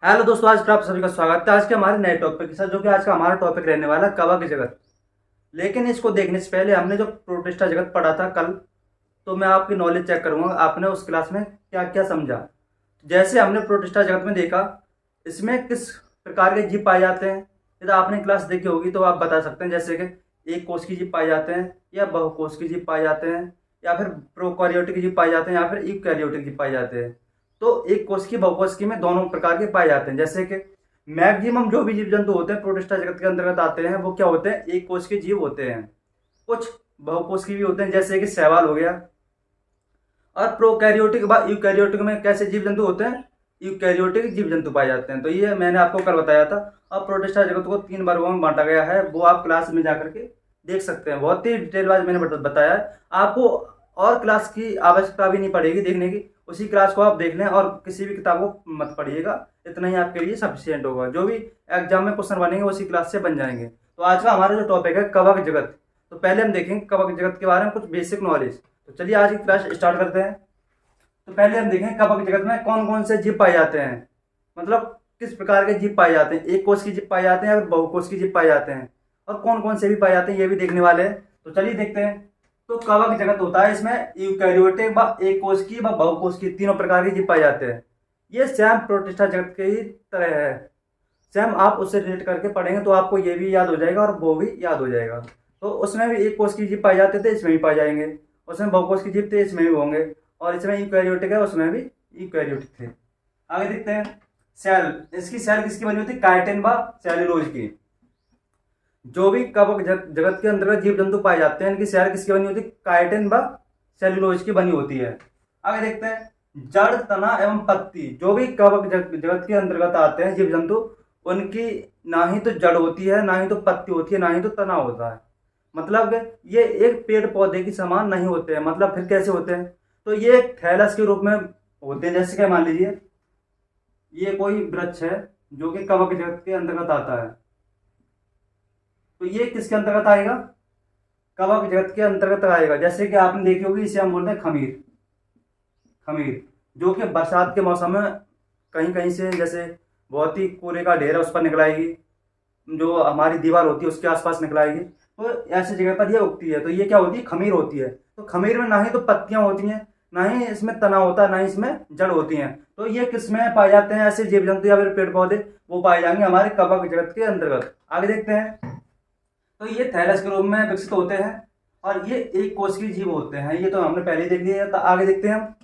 Hello दोस्तों, आज फिर आप सभी का स्वागत है आज के हमारे नए टॉपिक के साथ, जो कि आज का हमारा टॉपिक रहने वाला है कवक जगत। लेकिन इसको देखने से पहले हमने जो प्रोटिस्टा जगत पढ़ा था कल, तो मैं आपकी नॉलेज चेक करूंगा आपने उस क्लास में क्या क्या समझा। जैसे हमने प्रोटिस्टा जगत में देखा, इसमें किस प्रकार के जीव पाए जाते हैं। यदि आपने क्लास देखी होगी तो आप बता सकते हैं, जैसे कि एक कोष की जीव पाए जाते हैं, या बहुकोष की जीव पाए जाते हैं, या फिर प्रोकैरियोटिक जीव पाए जाते हैं, या फिर यूकैरियोटिक जीव पाए जाते हैं। तो एक कोष की बहुकोष की में दोनों प्रकार के पाए जाते हैं। जैसे कि मैक्सिमम जो भी जीव जंतु होते हैं प्रोटिस्टा जगत के अंतर्गत आते हैं, वो क्या होते हैं, एक कोष के जीव होते हैं। कुछ बहुकोष की भी होते हैं, जैसे कि शैवाल हो गया। और प्रोकैरियोटिक व यूकैरियोटिक में कैसे जीव जंतु होते हैं, यूकैरियोटिक जीव जंतु पाए जाते हैं। तो ये मैंने आपको कल बताया था। अब प्रोटिस्टा जगत को 3 वर्गों में बांटा गया है, वो आप क्लास में जाकर के देख सकते हैं। बहुत ही डिटेल वाइज मैंने बताया है आपको, और क्लास की आवश्यकता भी नहीं पड़ेगी देखने की। उसी क्लास को आप देख लें और किसी भी किताब को मत पढ़िएगा, इतना ही आपके लिए सफिशियंट होगा। जो भी एग्जाम में क्वेश्चन बनेंगे उसी क्लास से बन जाएंगे। तो आज का हमारा जो टॉपिक है कवक जगत, तो पहले हम देखेंगे कवक जगत के बारे में कुछ बेसिक नॉलेज। तो चलिए आज की क्लास स्टार्ट करते हैं। तो पहले हम देखें कवक जगत में कौन कौन से जीव पाए जाते हैं, मतलब किस प्रकार के जीव पाए जाते हैं। एक कोष की जीव पाए जाते हैं या फिर बहुकोष की जीव पाए जाते हैं, और कौन कौन से भी पाए जाते हैं ये भी देखने वाले हैं। तो चलिए देखते हैं। तो कवक जगत होता है, इसमें यूकैरियोटिक व एक कोष की व बहुकोष की तीनों प्रकार के जीव पाए जाते हैं। ये सेम प्रोटिस्टा जगत के ही तरह है। सेम आप उससे रिलेट करके पढ़ेंगे तो आपको ये भी याद हो जाएगा और वो भी याद हो जाएगा। तो उसमें भी एक कोष की जीव पाए जाते थे, इसमें भी पाए जाएंगे। उसमें बहुकोष की जीव थे, इसमें भी होंगे। और इसमें यूकैरियोटिक है, उसमें भी यूकैरियोटिक थे। आगे देखते हैं। सेल, इसकी सेल किसकी बनी होती है, काइटिन व सेल्यूलोज की। जो भी कवक जगत के अंतर्गत जीव जंतु पाए जाते हैं, इनकी सेल किसकी बनी होती है, काइटिन व सेल्यूलोज की बनी होती है। आगे देखते हैं। जड़, तना एवं पत्ती, जो भी कवक जगत के अंतर्गत आते हैं जीव जंतु, उनकी ना ही तो जड़ होती है, ना ही तो पत्ती होती है, ना ही तो तना होता है। मतलब कि ये एक पेड़ पौधे की समान नहीं होते हैं। मतलब फिर कैसे होते हैं, तो ये एक थैलस के रूप में होते हैं। जैसे कि मान लीजिए ये कोई वृक्ष है जो कि कवक जगत के अंतर्गत आता है, तो ये किसके अंतर्गत आएगा, कवक जगत के अंतर्गत आएगा। जैसे कि आपने देखी होगी, इसे हम बोलते हैं खमीर। खमीर जो कि बरसात के मौसम में कहीं कहीं से, जैसे बहुत ही कूड़े का ढेर है उस पर निकल आएगी, जो हमारी दीवार होती है उसके आसपास निकल आएगी, तो ऐसी जगह पर ये उगती है। तो ये क्या होती है, खमीर होती है। तो खमीर में ना ही तो पत्तियां होती हैं, ना ही इसमें तना होता है, ना ही इसमें जड़ होती हैं। तो ये किसमें पाए जाते हैं, ऐसे जीव जंतु या फिर पेड़ पौधे, वो पाए जाएंगे हमारे कवक जगत के अंतर्गत। आगे देखते हैं। तो ये थैलस के रूप में विकसित होते हैं, और ये एक कोष की जीव होते हैं। ये तो हमने पहले ही देख लिया। तो आगे देखते हैं हम।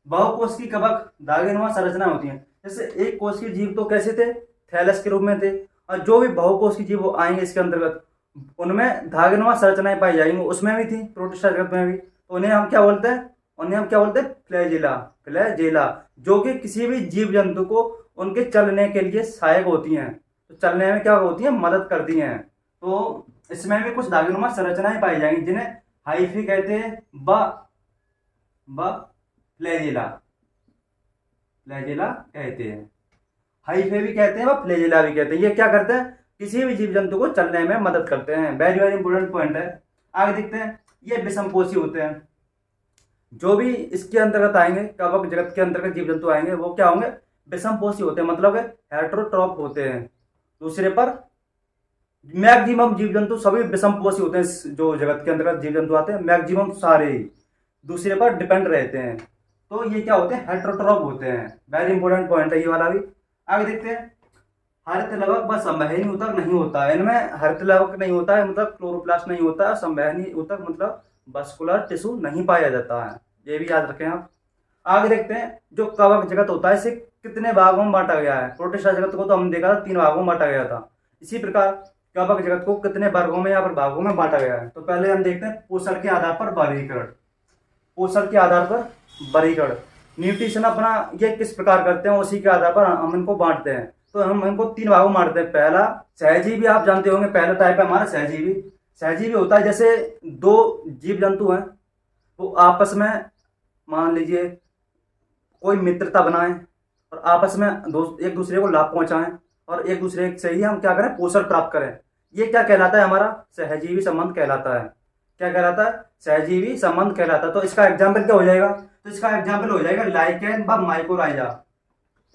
बहुकोष की कवक दागिनुमा संरचना होती है। जैसे एक कोष की जीव तो कैसे थे, थैलस के रूप में थे, और जो भी बहुकोष की जीव आएंगे इसके अंतर्गत, उनमें धागेनुमा संरचनाएं पाई जाएंगी। उसमें भी थी प्रोटिस्टा जगत में भी। तो उन्हें हम क्या बोलते हैं, उन्हें हम क्या बोलते हैं, फ्लैजेला। फ्लैजेला जो कि किसी भी जीव जंतु को उनके चलने के लिए सहायक होती हैं। तो चलने में क्या होती है, मदद करती हैं। तो इसमें भी कुछ धागेनुमा संरचनाएं पाई जाएंगी, जिन्हें हाइफी कहते हैं व फ्लैजेला। फ्लैजेला कहते हैं, हाइफे भी कहते हैं व फ्लैजेला भी कहते हैं। ये क्या करते हैं, किसी भी जीव जंतु को चलने में मदद करते हैं। वेरी वेरी इंपोर्टेंट पॉइंट है। आगे देखते हैं। ये विषमपोषी होते हैं। जो भी इसके अंतर्गत आएंगे, कवक जगत के अंतर्गत जीव जंतु आएंगे, वो क्या होंगे, विषमपोषी होते हैं। मतलब हेटेरोट्रॉप होते हैं, दूसरे पर। मैक्सिमम जीव जंतु सभी विषमपोषी होते हैं। जो जगत के अंतर्गत जीव जंतु आते हैं, मैक्सिमम सारे ही दूसरे पर डिपेंड रहते हैं। तो ये क्या होते हैं, हेटेरोट्रॉप होते हैं। वेरी इंपॉर्टेंट पॉइंट है ये वाला भी। आगे देखते हैं। हरित लवक व संवहनी ऊतक नहीं होता है। इनमें हरित लवक नहीं होता है, मतलब क्लोरोप्लास्ट नहीं होता है। संवहनी ऊतक मतलब वस्कुलर टिश्यू नहीं पाया जाता है, ये भी याद रखें आप। आगे देखते हैं। जो कवक जगत होता है, इसे कितने भागों में बांटा गया है। प्रोटिस्टा जगत को तो हमने देखा था 3 भागों में बांटा गया था। इसी प्रकार कवक जगत को कितने वर्गों में या फिर भागों में बांटा गया है। तो पहले हम देखते हैं पोषण के आधार पर वर्गीकरण। पोषण के आधार पर वर्गीकरण, न्यूट्रिशन अपना ये किस प्रकार करते हैं, उसी के आधार पर हम इनको बांटते हैं। तो हम इनको 3 भागों में बांटते हैं। पहला सहजीवी, आप जानते होंगे, पहला टाइप है हमारा सहजीवी। सहजीवी होता है जैसे 2 जीव जंतु हैं, वो आपस में मान लीजिए कोई मित्रता बनाएं और आपस में एक दूसरे को लाभ पहुंचाएं, और एक दूसरे से ही हम क्या करें, पोषण प्राप्त करें। ये क्या कहलाता है, हमारा सहजीवी संबंध कहलाता है। क्या कहलाता है, सहजीवी संबंध कहलाता है। तो इसका एग्जाम्पल क्या हो जाएगा, तो इसका एग्जाम्पल हो जाएगा लाइकेन व माइकोराइजा।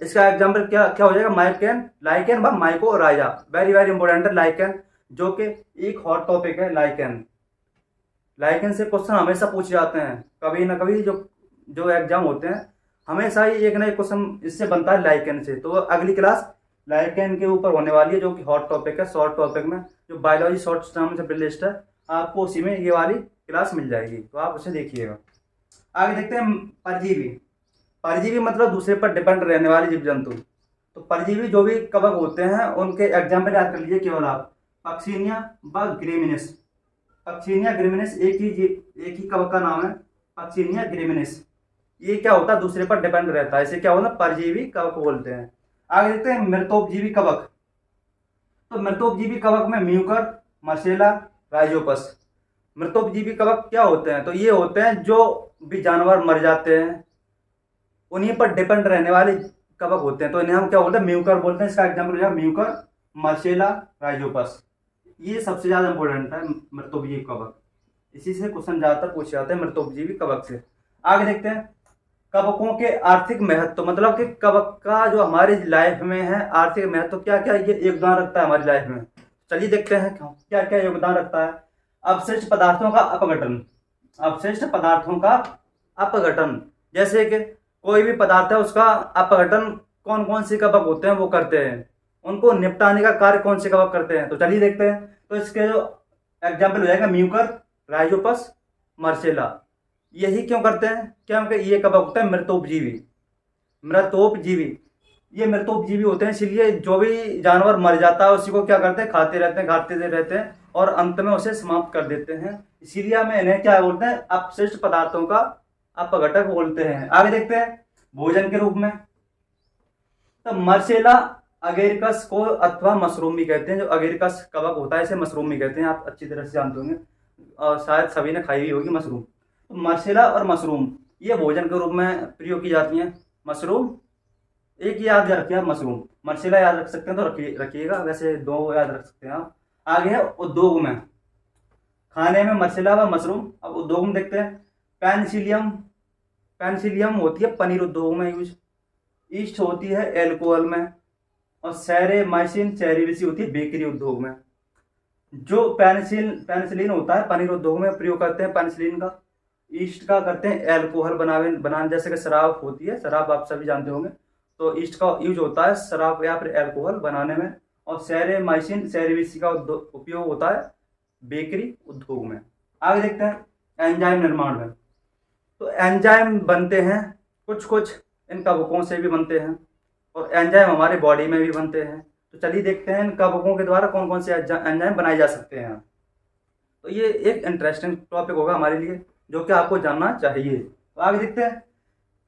इसका एग्जाम्पल क्या क्या हो जाएगा, माइकेन, लाइकेन व माइकोराइजा। वेरी वेरी इंपॉर्टेंट है लाइकेन, जो कि एक हॉट टॉपिक है। लाइकेन, लाइकेन से क्वेश्चन हमेशा पूछे जाते हैं, कभी ना कभी जो जो एग्जाम होते हैं हमेशा ही एक ना एक क्वेश्चन इससे बनता है लाइकेन से। तो अगली क्लास लाइकेन के ऊपर होने वाली है, जो कि हॉट टॉपिक है। शॉर्ट टॉपिक में जो बायोलॉजी शॉर्ट टर्म से लिस्ट है, आपको उसी में ये वाली क्लास मिल जाएगी, तो आप उसे देखिएगा। आगे देखते हैं परजीवी। परजीवी मतलब दूसरे पर डिपेंड रहने वाले जीव जंतु। तो परजीवी जो भी कवक होते हैं उनके एग्जाम्पल याद कर लीजिए केवल आप, पक्सीनिया व ग्रेमिनिस। पक्सीनिया ग्रेमिनिस एक ही कवक का नाम है, पक्सीनिया ग्रेमिनिस। ये क्या होता है, दूसरे पर डिपेंड रहता है, इसे क्या होता है, परजीवी कवक बोलते हैं। आगे देखते हैं मृतोपजीवी कवक। तो मृतोपजीवी कवक में म्यूकर, मर्सेला, राइजोपस। मृतोपजीवी कवक क्या होते हैं, तो ये होते हैं जो भी जानवर मर जाते हैं उन्हीं पर डिपेंड रहने वाले कवक होते हैं, तो इन्हें हम क्या बोलते हैं, म्यूकर बोलते हैं। इसका एग्जाम्पल हो जाएगा म्यूकर, मर्सेला, राइजोपस। ये सबसे ज्यादा इंपॉर्टेंट है मृतोपजीवी कवक, इसी से क्वेश्चन ज्यादातर पूछे जाते हैं मृतोपजीवी कवक से। आगे देखते हैं कवकों के आर्थिक महत्व, मतलब कि कवक का जो हमारी लाइफ में है आर्थिक महत्व, क्या क्या ये योगदान रखता है हमारी लाइफ में। चलिए देखते हैं क्या क्या योगदान रखता है। अवशिष्ट पदार्थों का अपघटन, अवशिष्ट पदार्थों का अपघटन, जैसे कि कोई भी पदार्थ है उसका अपघटन कौन कौन से कवक होते हैं वो करते हैं, उनको निपटाने का कार्य कौन से कवक करते हैं, तो चलिए देखते हैं। तो इसके जो एग्जाम्पल हो जाएगा म्यूकर, राइजोपस, मर्सेला। यही क्यों करते हैं, क्योंकि ये कवक होते हैं मृतोपजीवी। मृतोपजीवी, ये मृतोपजीवी होते हैं, इसलिए जो भी जानवर मर जाता है उसी को क्या करते हैं, खाते रहते हैं और अंत में उसे समाप्त कर देते हैं। इसीलिए हमें इन्हें क्या बोलते हैं, अपशिष्ट पदार्थों का अपघटक बोलते हैं। आगे देखते हैं भोजन के रूप में। तो मर्सेला अगेरिकस को अथवा मशरूम भी कहते हैं, जो अगेरिकस कवक होता है इसे मशरूम भी कहते हैं, आप अच्छी तरह से जानते होंगे और शायद सभी ने खाई हुई होगी मशरूम। तो मर्सेला और मशरूम ये भोजन के रूप में प्रयोग की जाती हैं। मशरूम एक ही याद रखिए आप, मशरूम, मर्सेला याद रख सकते हैं तो रखिएगा, वैसे दो याद रख सकते हैं आप। आगे है उद्योग में, खाने में मर्सेला व मशरूम। अब उद्योग में देखते हैं पेनिसिलियम, पेनिसिलियम होती है पनीर उद्योग में यूज, ईस्ट होती है एल्कोहल में, और सेरेमाइसिन सेरेविसी होती है बेकरी उद्योग में। जो पेनिसिलिन होता है पनीर उद्योग में प्रयोग करते हैं पेनिसिलिन का, ईस्ट का करते हैं एल्कोहल बनाने, जैसे कि शराब होती है, शराब आप सभी जानते होंगे, तो ईस्ट का यूज होता है शराब या फिर एल्कोहल बनाने में। और सेरेमाइसिन सेरेविसी का उपयोग होता है बेकरी उद्योग में। आगे देखते हैं एंजाइम निर्माण में। तो एंजाइम बनते हैं कुछ कुछ इन कवकों से भी बनते हैं, और एंजाइम हमारे बॉडी में भी बनते हैं। तो चलिए देखते हैं इन कवकों के द्वारा कौन कौन से एंजाइम बनाए जा सकते हैं। तो ये एक इंटरेस्टिंग टॉपिक होगा हमारे लिए, जो कि आपको जानना चाहिए। तो आगे देखते हैं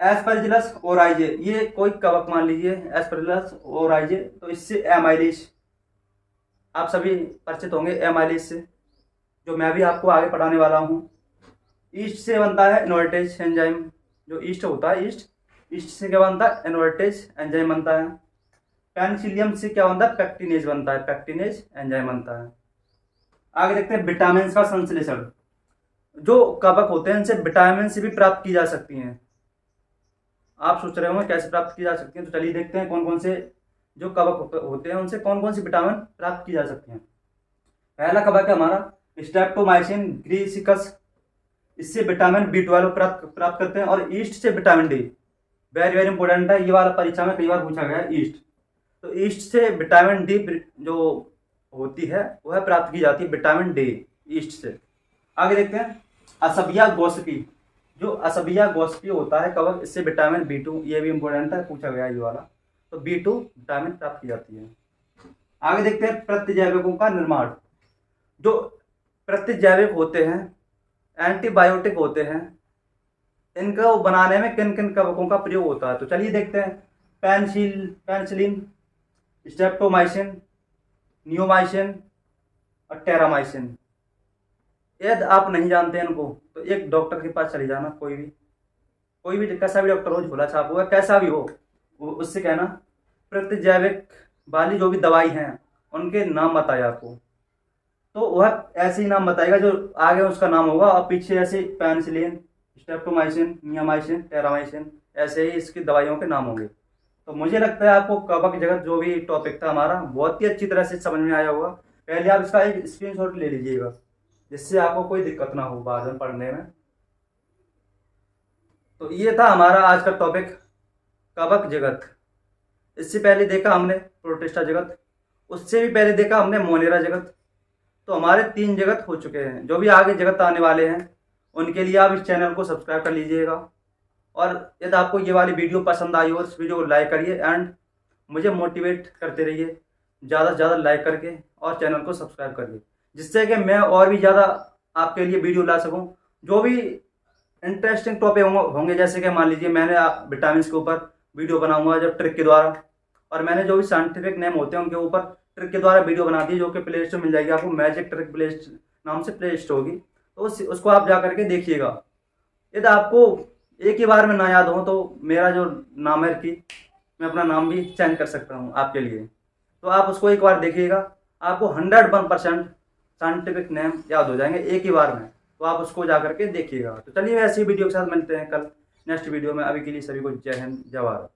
एस्परजिलस ओराइजे। ये कोई कवक मान लीजिए एस्परजिलस ओराइजे, तो इससे एमाइलिस, आप सभी परिचित होंगे एमाइलिस से, जो मैं भी आपको आगे पढ़ाने वाला हूँ। ईस्ट से बनता है इनवर्टेज एंजाइम, जो ईस्ट होता है ईस्ट से क्या बनता है, इनवर्टेज एंजाइम बनता है। पेनिसिलियम से क्या बनता है, पेक्टिनेज बनता है, पेक्टिनेज एंजाइम बनता है। आगे देखते हैं विटामिन का संश्लेषण। जो कवक होते हैं इनसे विटामिन से भी प्राप्त की जा सकती हैं। आप सोच रहे होंगे कैसे प्राप्त की जा सकती हैं, तो चलिए देखते हैं कौन कौन से जो कवक होते हैं उनसे कौन कौन सी विटामिन प्राप्त की जा सकती हैं। पहला कवक है हमारा स्ट्रेप्टोमाइसिन ग्रीसिकस, इससे विटामिन B12 प्राप्त करते हैं। और ईस्ट से vitamin D, very very important है, ये वाला परीक्षा में कई बार पूछा गया है ईस्ट। तो ईस्ट से विटामिन डी जो होती है वह प्राप्त की जाती है, विटामिन डी ईस्ट से। आगे देखते हैं असबिया गोस्पी। जो असबिया गोस्पी होता है कवक, इससे विटामिन B2, ये भी इंपॉर्टेंट है, पूछा गया ये वाला, तो B2 विटामिन प्राप्त की जाती है। आगे देखते हैं प्रतिजैविकों का निर्माण। जो प्रतिजैविक होते हैं एंटीबायोटिक होते हैं, इनका बनाने में किन किन कवकों का प्रयोग होता है, तो चलिए देखते हैं पेनिसिलिन, स्ट्रेप्टोमाइसिन, नियोमाइसिन और टेरामाइसिन। यदि आप नहीं जानते इनको तो एक डॉक्टर के पास चले जाना, कोई भी कैसा भी डॉक्टर हो, झोला छाप हुआ कैसा भी हो, उससे कहना प्रतिजैविक वाली जो भी दवाई हैं उनके नाम बताए आपको, तो वह ऐसे ही नाम बताएगा जो आगे उसका नाम होगा और पीछे ऐसे पेनिसिलिन, स्ट्रेप्टोमाइसिन, नियोमाइसिन, टेरामाइसिन, ऐसे ही इसकी दवाइयों के नाम होंगे। तो मुझे लगता है आपको कवक जगत जो भी टॉपिक था हमारा बहुत ही अच्छी तरह से समझ में आया होगा। पहले आप इसका एक स्क्रीनशॉट ले लीजिएगा, जिससे आपको कोई दिक्कत ना हो बाद में पढ़ने में। तो ये था हमारा आज का टॉपिक, कवक जगत। इससे पहले देखा हमने प्रोटिस्टा जगत, उससे भी पहले देखा हमने मोनेरा जगत। तो हमारे 3 जगत हो चुके हैं। जो भी आगे जगत आने वाले हैं उनके लिए आप इस चैनल को सब्सक्राइब कर लीजिएगा। और यदि आपको ये वाली वीडियो पसंद आई हो इस वीडियो को लाइक करिए एंड मुझे मोटिवेट करते रहिए ज़्यादा से ज़्यादा लाइक करके, और चैनल को सब्सक्राइब करिए, जिससे कि मैं और भी ज़्यादा आपके लिए वीडियो ला सकूं। जो भी इंटरेस्टिंग टॉपिक होंगे, जैसे कि मान लीजिए मैंने विटामिन के ऊपर वीडियो बनाऊंगा जब ट्रिक के द्वारा, और मैंने जो भी साइंटिफिक नेम होते हैं उनके ऊपर ट्रिक के द्वारा वीडियो बना दी, जो कि प्ले स्टोर मिल जाएगी आपको, मैजिक ट्रिक प्ले नाम से प्ले स्टोर होगी। तो उसको आप जा करके देखिएगा। यदि आपको एक ही बार में ना याद हो तो मेरा जो नाम है कि मैं अपना नाम भी चेंज कर सकता हूँ आपके लिए। तो आप उसको एक बार देखिएगा, आपको 101% साइंटिफिक नेम याद हो जाएंगे एक ही बार में। तो आप उसको जा करके देखिएगा। तो चलिए ऐसी वीडियो के साथ मिलते हैं कल नेक्स्ट वीडियो में। अभी के लिए सभी को जय हिंद, जय भारत।